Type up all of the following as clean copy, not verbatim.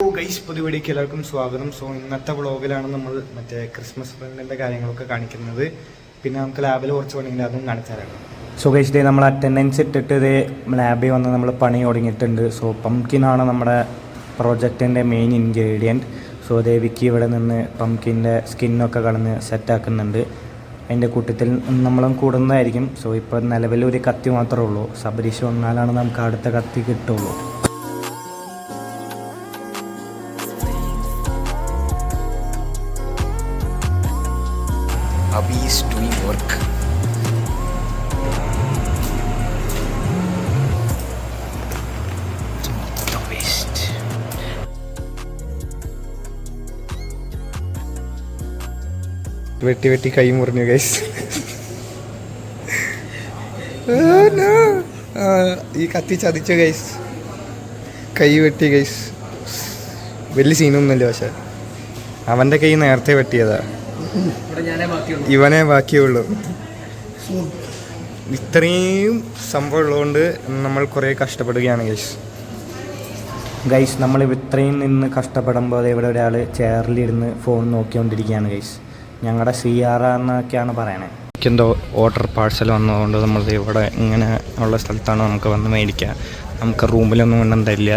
Guys പുതിയ വീഡിയോക്ക് എല്ലാവർക്കും സ്വാഗതം. സോ ഇന്നത്തെ വ്ളോഗിലാണ് നമ്മൾ മറ്റേ ക്രിസ്മസ് ഫ്രണ്ടിൻ്റെ കാര്യങ്ങളൊക്കെ കാണിക്കുന്നത്. പിന്നെ നമുക്ക് ലാബിൽ കുറച്ച് പണിയുണ്ട്, അതും കാണിച്ചു തരാം. സോ ഗൈസ് ഇതേ നമ്മൾ അറ്റൻഡൻസ് ഇട്ടിട്ട് ഇതേ ലാബിൽ വന്ന് നമ്മൾ പണി തുടങ്ങിയിട്ടുണ്ട്. സോ പംകിനാണ് നമ്മുടെ പ്രോജക്റ്റിൻ്റെ മെയിൻ ഇൻഗ്രീഡിയൻറ്റ്. സോ ദേവിക്ക് ഇവിടെ നിന്ന് പംകിൻ്റെ സ്കിന്നൊക്കെ കളഞ്ഞ് സെറ്റാക്കുന്നുണ്ട്. അതിൻ്റെ കൂട്ടത്തിൽ നമ്മളും കൂടുന്നതായിരിക്കും. സോ ഇപ്പോൾ നിലവിൽ ഒരു കത്തി മാത്രമേ ഉള്ളൂ. സബരീഷ് വന്നാലാണ് നമുക്ക് അടുത്ത കത്തി കിട്ടുള്ളൂ. Abhi is doing work. The waste. വെട്ടി കൈ മുറിഞ്ഞു ഗൈസ്. ഈ കത്തി ചതിച്ചു ഗൈസ്, കൈ വെട്ടി ഗൈസ്. വലിയ സീനൊന്നുമില്ല, പക്ഷെ അവൻ്റെ കൈ നേരത്തെ വെട്ടിയതാ, ഇവനെ ബാക്കിയുള്ളൂ. ഇത്രയും സംഭവം ഉള്ളതുകൊണ്ട് നമ്മൾ കുറേ കഷ്ടപ്പെടുകയാണ് ഗൈസ്. നമ്മൾ ഇത്രയും നിന്ന് കഷ്ടപ്പെടുമ്പോൾ ഇവിടെ ഒരാൾ ചെയറിലിരുന്ന് ഫോൺ നോക്കിക്കൊണ്ടിരിക്കുകയാണ് ഗൈസ്. ഞങ്ങളുടെ CR എന്നൊക്കെയാണ് പറയണേ. എനിക്കെന്തോ ഓർഡർ പാഴ്സൽ വന്നതുകൊണ്ട് നമ്മൾ ഇവിടെ ഇങ്ങനെ ഉള്ള സ്ഥലത്താണ് നമുക്ക് വന്ന് മേടിക്കുക. നമുക്ക് റൂമിലൊന്നും കൊണ്ടും തരില്ല.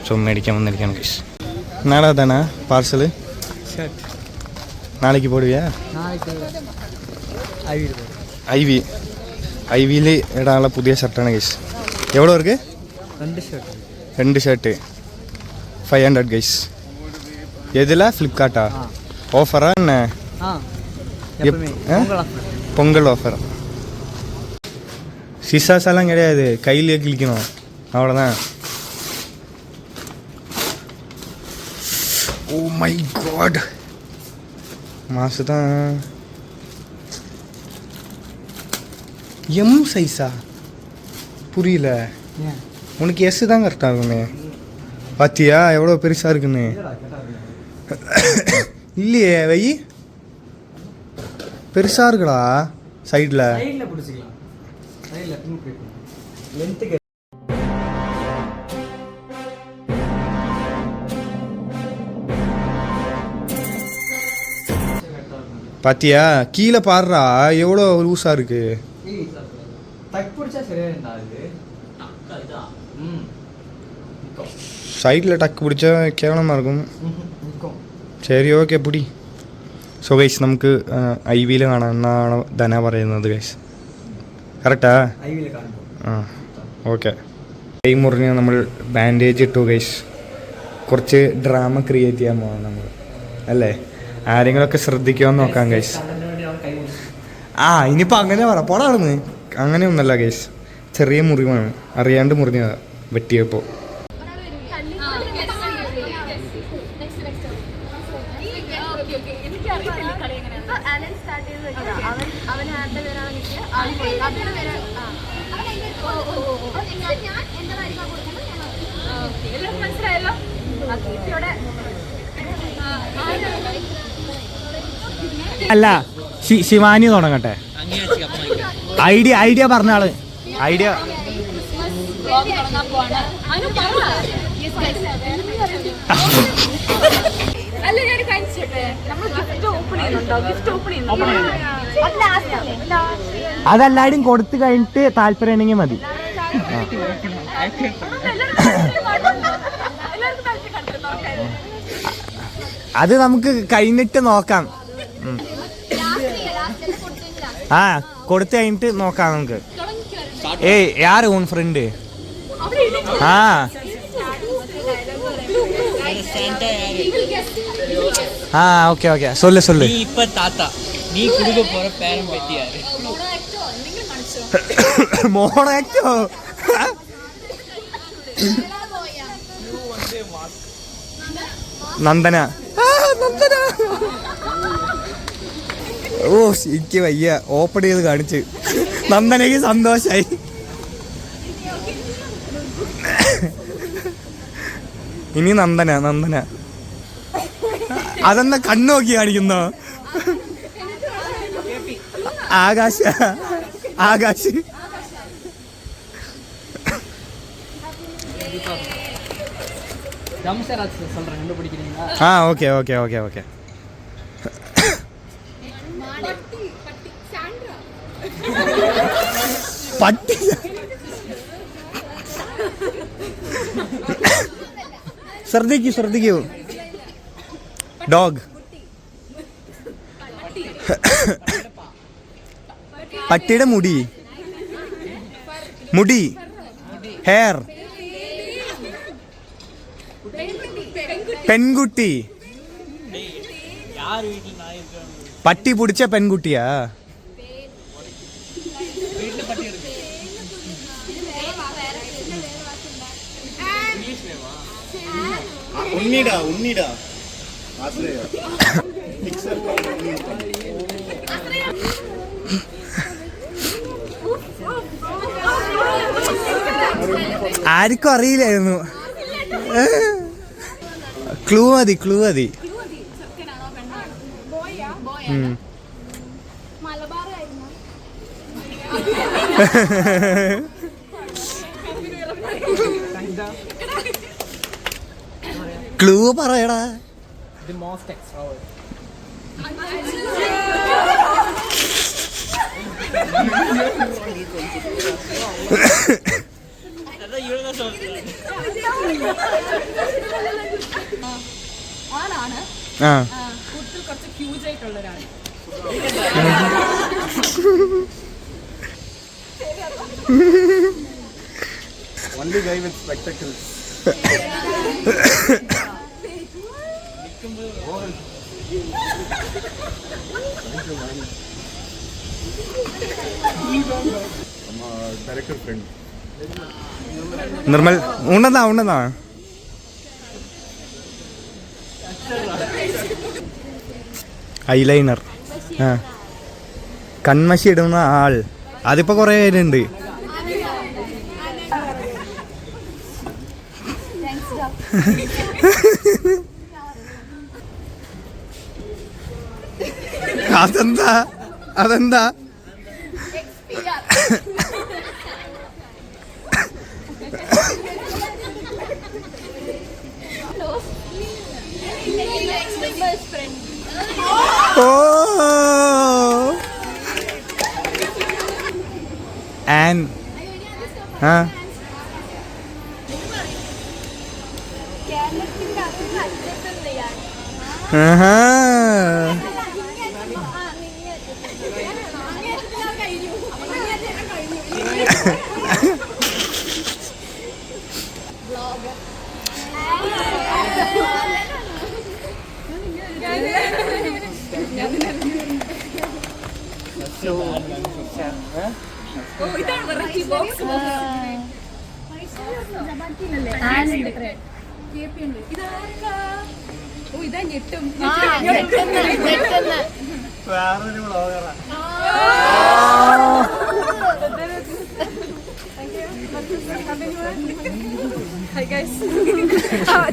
സോ മേടിക്കാൻ വന്നിരിക്കുകയാണ് ഗൈസ്. നാളെ അതാണ് പാഴ്സൽ. நாளைக்கு போடுவியா? ഐവിയിൽ ഇടാനുള്ള പുതിയ ഷർട്ടാണ് ഗൈസ്. എവിടെ ഇருக்கு? രണ്ട് ഷർട്ട് 500 ഗൈസ്. ഏതിലാ? ഫ്ലിപ്കാർട്ടാ? ഓഫറാ? என்ன பொங்கல் ஆஃபர். சிசாஸ் எல்லாம் கிடையாது, கையிலே கிளிக்கணும், அவ்வளோதான். ஓ மை காட், மாசு தான். எம் சைஸா? புரியல. உனக்கு எஸ் தான் கரெக்டாக இருக்குமே. பார்த்தியா எவ்வளோ பெருசாக இருக்குன்னு? இல்லையே, வை பெருசாக இருக்குடா. சைடில் பாத்தியா? கீழே பாடுறா எவ்வளோ லூஸா இருக்கு. சைடில் டக்கு பிடிச்சா கேவலமாக இருக்கும். சரி ஓகே പിടി. സോ ഗൈസ് നമുക്ക് ഐവിയിൽ കാണാം എന്നാണ് ധന പറയുന്നത് ഗൈസ്. കറക്റ്റാ? ആ ഓക്കെ. കൈ മുറിഞ്ഞ് നമ്മൾ ബാൻഡേജ് ഇട്ടു ഗൈസ്. കുറച്ച് ഡ്രാമ ക്രിയേറ്റ് ചെയ്യാൻ പോകാം നമ്മൾ, അല്ലേ? ആരെങ്കിലുമൊക്കെ ശ്രദ്ധിക്കുമെന്ന് നോക്കാം ഗൈസ്. ഇനിയിപ്പോൾ അങ്ങനെ പറ പോടാണെന്ന്. അങ്ങനെയൊന്നല്ല ഗൈസ്, ചെറിയ മുറിവാണ്, അറിയാണ്ട് മുറിഞ്ഞതാ വെട്ടിയപ്പോൾ. അല്ല, ശിവാനി തുടങ്ങട്ടെ. ഐഡിയ പറഞ്ഞ ആള്. ഐഡിയ അതെല്ലാവരും കൊടുത്തു കഴിഞ്ഞിട്ട് താല്പര്യം ഉണ്ടെങ്കിൽ മതി. അത് നമുക്ക് കഴിഞ്ഞിട്ട് നോക്കാം. കൊടുത്തു കഴിഞ്ഞിട്ട് നോക്കാം നമുക്ക്. யாரு உன் ஃப்ரெண்டு? ஓகே ஓகே, சொல்லு. நீ இப்ப தாத்தா, நீ குடுக்க போற பேரம் பெட்டி யாரு? മോണാക്ടോ? നന്ദന. ഓ എനിക്ക് വയ്യ, ഓപ്പൺ ചെയ്ത് കാണിച്ച്. നന്ദനയ്ക്ക് സന്തോഷായി. ഇനി നന്ദന അതെന്താ കണ്ണു നോക്കി കാണിക്കുന്നോ? ആകാശ് ஆ ஓகே ஓகே ஓகே ஓகே. പട്ടി ശ്രദ്ധിക്കൂ. ഡോഗ്. പട്ടിയുടെ മുടി ഹെയർ. പെൺകുട്ടി. പട്ടി പിടിച്ച പെൺകുട്ടിയാ? ഉണ്ണിടാ ആർക്കും അറിയില്ലായിരുന്നു. ക്ലൂ മതി. ക്ലൂ പറയടാ. Only guy with spectacles. Director friend. Nirmal ഉണ്ണതാ. ഐലൈനർ. കൺമശി ഇടുന്ന ആൾ. അതിപ്പോ കൊറേ പേരുണ്ട്. അതെന്താ ഓ ആൻ.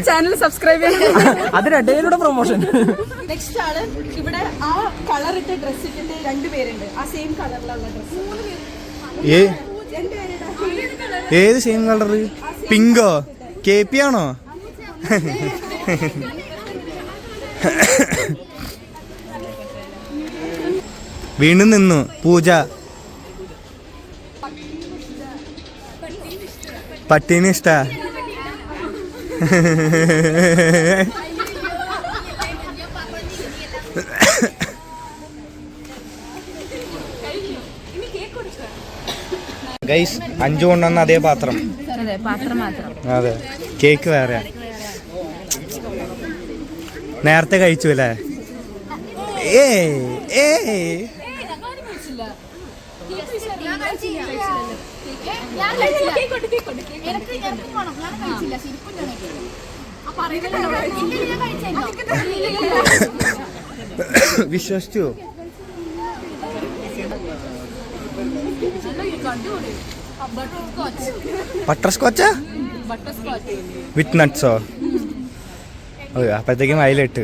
ചാനൽ സബ്സ്ക്രൈബ് ചെയ്യണം. അതിനിടയിലൂടെ പ്രൊമോഷൻ. നെക്സ്റ്റ് ആണ് ഇവിടെ ആ കളർ ഇട്ട ഡ്രസ് ഇട്ടിട്ട് രണ്ടുപേരുണ്ട്. ആ സെയിം കളറിലുള്ള ഡ്രസ്. ഏത് സെയിം കളർ? പിങ്കോ? KP ആണോ? വീണ്ടും നിന്നു പൂജ. പട്ടീനെ ഇഷ്ടാ? ഗൈസ് 5 കൊണ്ടുവന്ന അതേ പാത്രം. അതെ, കേക്ക് വേറെ. നേരത്തെ കഴിച്ചു അല്ലേ? വിശ്വസിച്ചു. ബട്ടർ സ്കോച്ചാ വിത്ത് നട്ട്സോ? അപ്പഴത്തേക്കും അതിലിട്ട്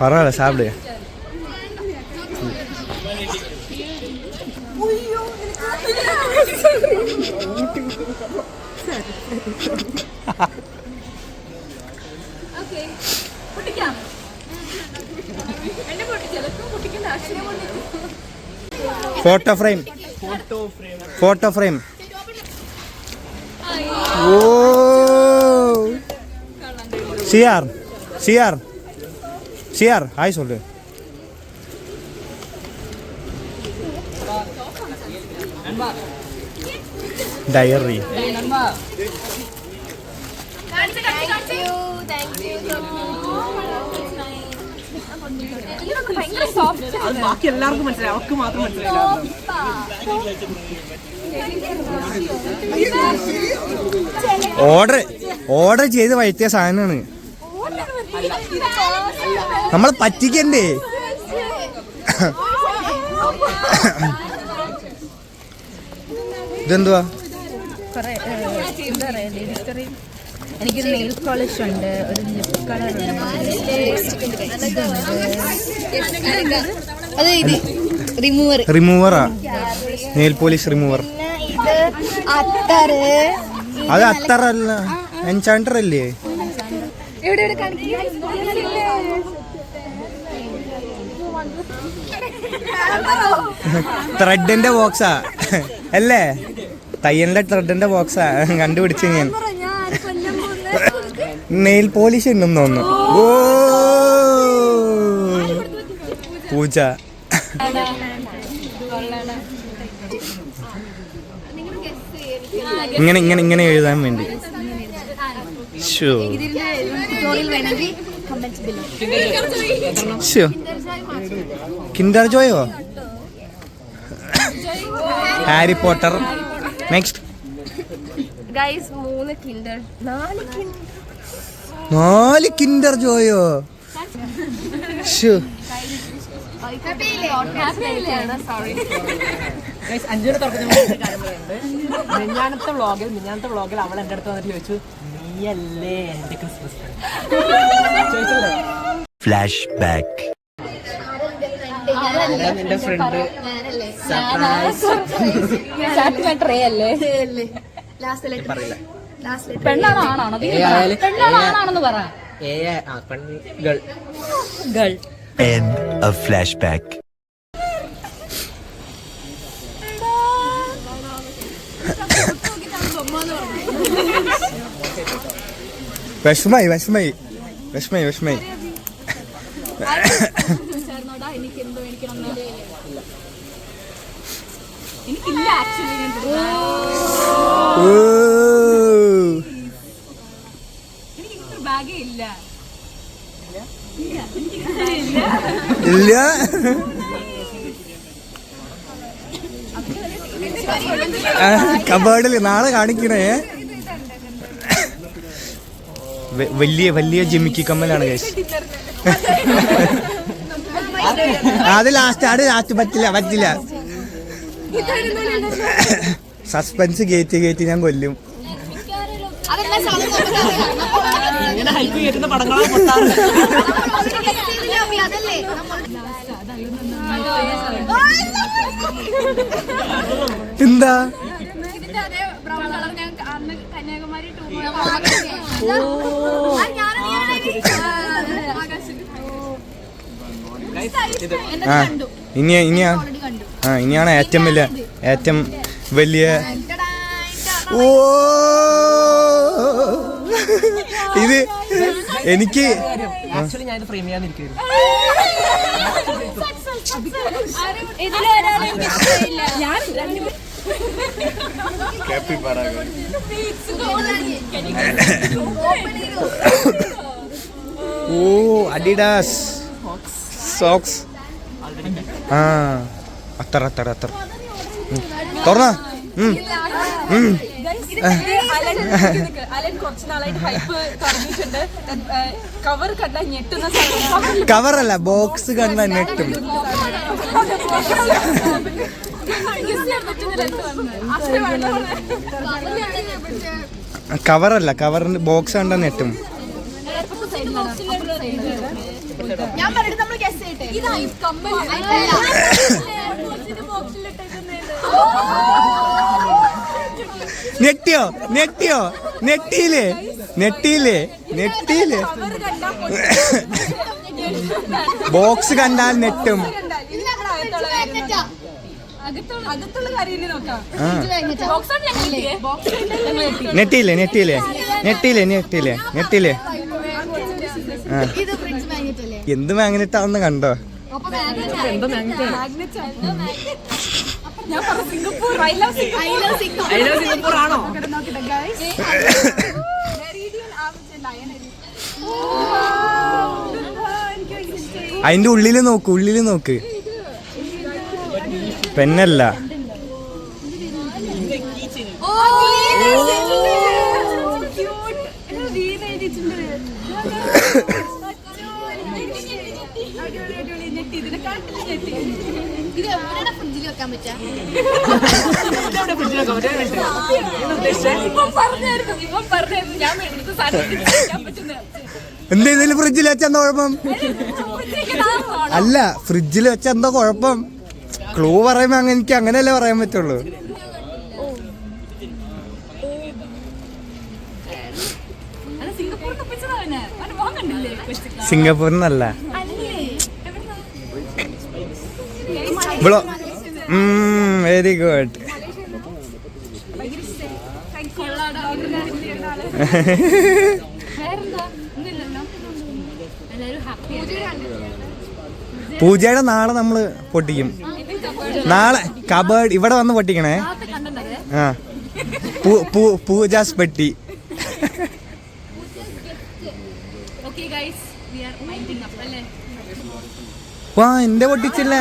പറ സാപ്പിട്. ഓക്കെ പൊട്ടിക്കാം. എന്നെ പൊട്ടിച്ചാലോ? പൊട്ടിക്കേണ്ട ആവശ്യം. Photo frame. ഓ സിയാർ ഹായ് சொல்லு. ഡയറി. ബാക്കി എല്ലാവർക്കും മനസ്സിലായി, അവർക്ക് മാത്രം മനസ്സിലായി. ഓർഡർ ചെയ്ത് വരുത്തിയ സാധനമാണ്. നമ്മൾ പറ്റിക്കണ്ടേ? ഇതെന്തുവാ? എനിക്കൊരു നെയിൽ പോളിഷ് ഉണ്ട്, ഒരു ലിപ് കളർ ഉണ്ട്, റിമൂവറാ, നെയിൽ പോളിഷ് റിമൂവർ. അത് അത്തറല്ല, എൻചാണ്ടർ അല്ലേ? ത്രെഡിന്റെ ബോക്സാ അല്ലേ? തയ്യലിന്റെ ത്രെഡിന്റെ ബോക്സാ കണ്ടുപിടിച്ചു ഞാൻ. നെയിൽ പോളിഷ് ഉണ്ടെന്ന് തോന്നുന്നു. ഓ പൂജ. ഇങ്ങനെ എഴുതാൻ വേണ്ടി. കിൻഡർ ജോയോ? Harry Potter. Next. Guys 3 Kinder, 4 Kinder ജോയോ? അഞ്ചിയുടെ തുടക്കത്തിൽ മിഞ്ഞാനത്തെ വ്ളോഗിൽ അവൾ എൻ്റെ അടുത്ത് വന്നിട്ട് ചോദിച്ചു, നീയല്ലേ എൻ്റെ ക്രിസ്മസ് ചോദിച്ചല്ലേ? Flashback. എന്റെ ഫ്രണ്ട് End of flashback. വിഷമായി. എനിക്കില്ല ആക്ച്വലി. എനിക്ക് ബാഗേ ഇല്ല. ഇല്ല. കബേർഡിൽ നാളെ കാണിക്കണേ. വലിയ ജിമിക്കി കമ്മലാണ് ഗൈസ്. അത് ലാസ്റ്റ് പറ്റില്ല. സസ്പെൻസ് കയറ്റി ഞാൻ കൊല്ലും. ഇങ്ങനെ ഹൈപ്പ് കയറ്റുന്ന പടങ്ങളാണ് പൊട്ടാറ്. എന്താ കന്യാകുമാരി ഇനിയാണ് ഏറ്റവും വലിയ ഓ ഇത് എനിക്ക് ആക്ച്വലി ഞാൻ ഇത് ഫ്രെയിം ചെയ്യാനിരിക്കുന്നു. ഓ അഡിഡാസ് സോക്സ്. അത്തർ തുറന്ന. അലൻ കുറച്ച് നാളായിട്ട് ഹൈപ്പ് പറഞ്ഞിട്ടുണ്ട്. കവർ കണ്ട ഞെട്ടുന്ന കവറല്ല, ബോക്സ് കണ്ട ഞെട്ടും. കവറല്ല, കവറിന്റെ ബോക്സ് കണ്ട ഞെട്ടും. ഞാൻ പറഞ്ഞിട്ട് നമ്മൾ ഗസ് ചെയ്യട്ടെ. ഇതാ കമ്മൽ. നെട്ടിയോ നെട്ടിയോ നെട്ടിയില്ലേ നെട്ടിയില്ലേ നെട്ടിയില്ലേ ബോക്സ് കണ്ടാൽ നെട്ടും. അകത്തുള്ള കാര്യം നോക്കാം. നെട്ടിയില്ലേ നെട്ടിയില്ലേ നെട്ടിയില്ലേ നെട്ടിയില്ലേ നെട്ടിയില്ലേ എന്ത് മാഗ്നറ്റാന്ന് കണ്ടോ? ഞാൻ പറഞ്ഞു സിംഗപ്പൂർ. I love സിംഗപ്പൂർ ആണോ? നോക്കട്ടെ guys. അതിന്റെ ഉള്ളില് നോക്ക്, ഉള്ളില് നോക്ക്. പെന്നല്ല. എന്തേലും ഫ്രിഡ്ജിൽ വെച്ച എന്താ കുഴപ്പം? അല്ല, ഫ്രിഡ്ജിൽ വെച്ച എന്താ കുഴപ്പം? ക്ലൂ പറയുമ്പോ എനിക്ക് അങ്ങനെയല്ലേ പറയാൻ പറ്റുള്ളൂ. സിംഗപ്പൂരിനല്ല. Very good. പൂജയുടെ നാളെ നമ്മള് പൊട്ടിക്കും. നാളെ കബേർഡ് ഇവിടെ വന്ന് പൊട്ടിക്കണേ. ആ, പൂജാസ് പെട്ടി. വാ, എന്റെ പൊട്ടിച്ചില്ല.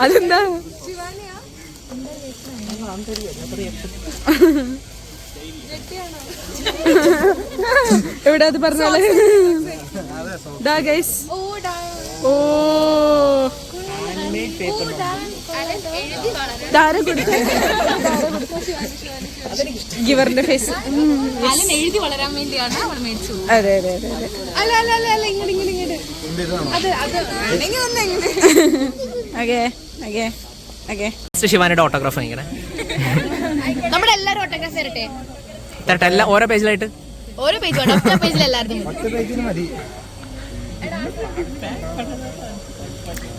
അതെന്താ? എവിടെ അത് പറഞ്ഞാല്? ഓ, ഗിവറിന്റെ ഫേസ് എഴുതി വളരാൻ വേണ്ടിയാണ് അവൾ മേടിച്ചു. അതെ അതെ അതെ അതെ. അല്ല അല്ല അല്ല അല്ല, ഇങ്ങോട്ട് ഇങ്ങോട്ട് ഇങ്ങോട്ട്. അതെ അതെ അതെ. ശിവാനിയുടെ ഓട്ടോഗ്രാഫ് വാങ്ങിക്കണേ. നമ്മുടെ എല്ലാരും ഓട്ടോഗ്രാഫ് തരട്ടെ? തരട്ടെ, എല്ലാം ഓരോ പേജിലായിട്ട്. ഓരോ പേജ് വേണം, ഒറ്റ പേജിൽ എല്ലാവർക്കും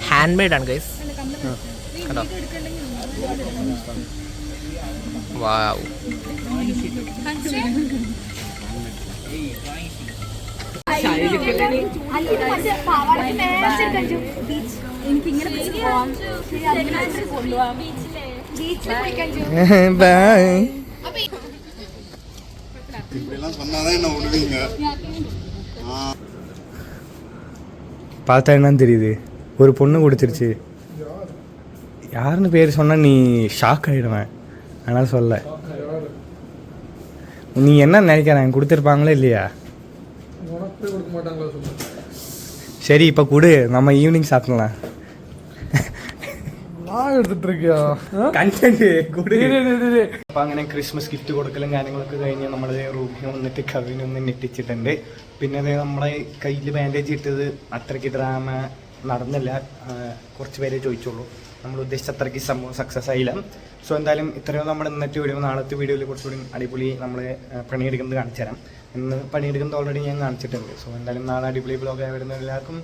ഹാൻഡ് മെയ്ഡ് ആണ് ഗൈസ്. കണ്ടോ? വാവ്. பார்த்தா என்னன்னு தெரியுது, ஒரு பொண்ணு கொடுத்துருச்சு. யாருன்னு பேர் சொன்னா நீ ஷாக் ஆயிடுவேன், அதனால சொல்ல. நீ என்ன நினைக்கிறேன், கொடுத்துருப்பாங்களா இல்லையா? சரி, இப்போ கொடு, நம்ம ஈவினிங் சாப்பிடலாம். അപ്പൊ അങ്ങനെ ക്രിസ്മസ് ഗിഫ്റ്റ് കൊടുക്കലും കാര്യങ്ങളൊക്കെ കഴിഞ്ഞ് നമ്മൾ റൂമിൽ വന്നിട്ട് കവിനൊന്ന് ഞെട്ടിച്ചിട്ടുണ്ട്. പിന്നെ അത് നമ്മളെ കയ്യിൽ ബാൻഡേജ് ഇട്ടത് അത്രയ്ക്ക് ഡ്രാമ നടന്നില്ല. കുറച്ച് പേരെ ചോദിച്ചോളൂ, നമ്മൾ ഉദ്ദേശിച്ച അത്രയ്ക്ക് സംഭവം സക്സസ് ആയില്ല. സോ എന്തായാലും ഇത്രയും നമ്മൾ ഇന്നത്തെ വീഡിയോ, നാളത്തെ വീഡിയോയിൽ കുറച്ചുകൂടി അടിപൊളി നമ്മൾ പണിയെടുക്കുന്നത് കാണിച്ചു തരാം. ഇന്ന് പണിയെടുക്കുന്നത് ഓൾറെഡി ഞാൻ കാണിച്ചിട്ടുണ്ട്. സോ എന്തായാലും നാളെ അടിപൊളി ബ്ലോഗായി വരുന്ന എല്ലാവർക്കും